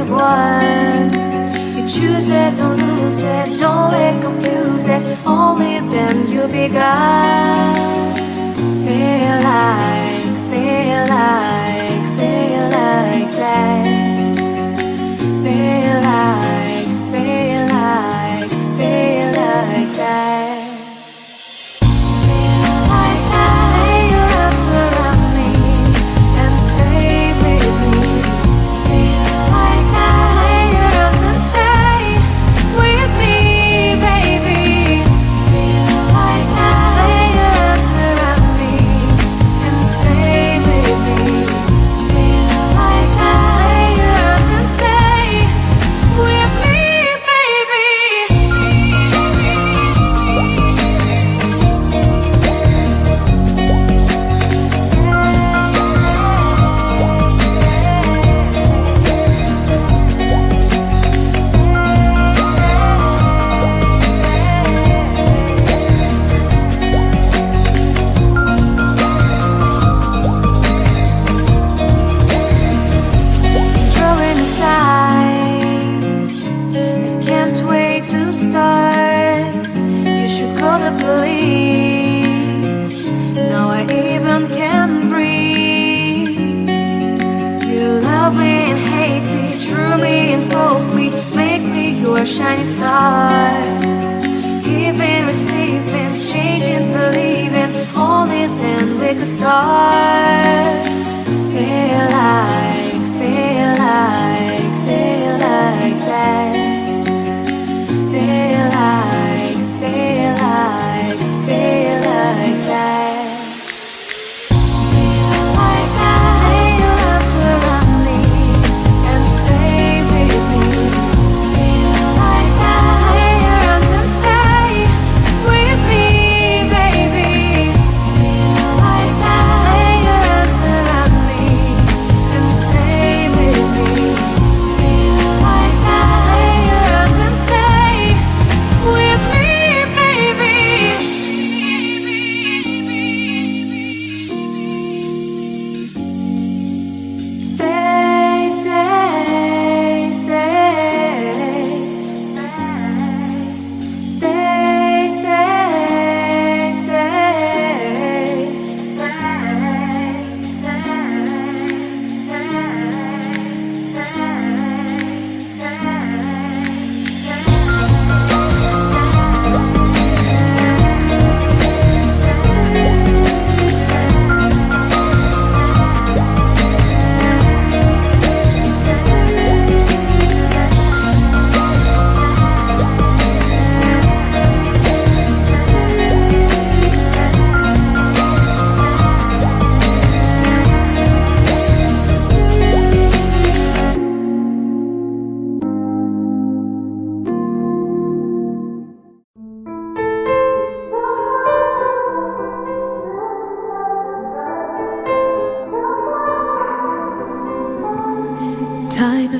only one. You choose it, don't lose it, don't let confuse it. Only then you begun. Feel like, feel like, feel like that. Feel like, feel like, feel like that. Shining star, giving, receiving, changing, believing. Only then we could start. Feel like, feel like, feel like that. Feel like, feel like, feel like that.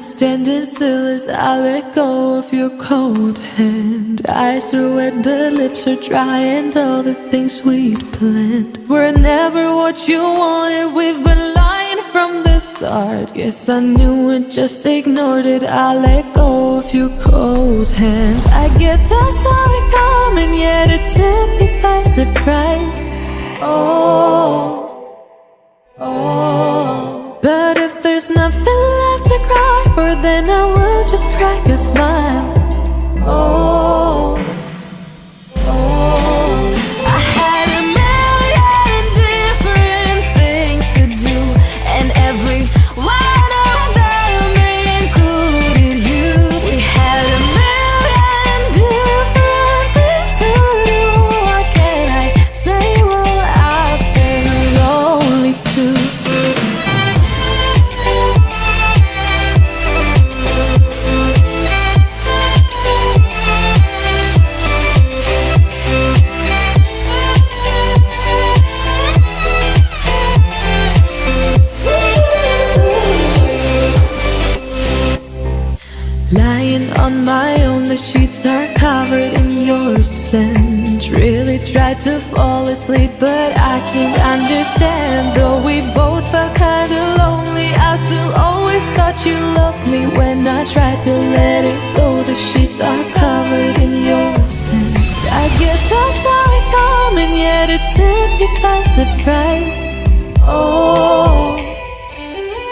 Standing still as I let go of your cold hand. Eyes are wet but lips are dry, and all the things we'd planned were never what you wanted. We've been lying from the start. Guess I knew it, just ignored it. I let go of your cold hand. I guess I saw it coming, yet it took me by surprise. Oh, oh. But if there's nothing left to cry for, then I will just crack a smile. Oh, oh. I had a million different things to do, and every one of them included you. We had a million different things to do. What can I say? Well, I've been lonely too. Lying on my own, the sheets are covered in your scent. Really tried to fall asleep, but I can't understand. Though we both felt kinda lonely, I still always thought you loved me when I let it go. The sheets are covered in your sand. I guess I saw it coming, yet it took me by surprise. Oh,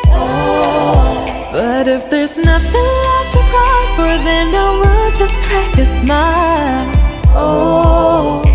oh. But if there's nothing left to cry for, then I will just crack a smile. Oh.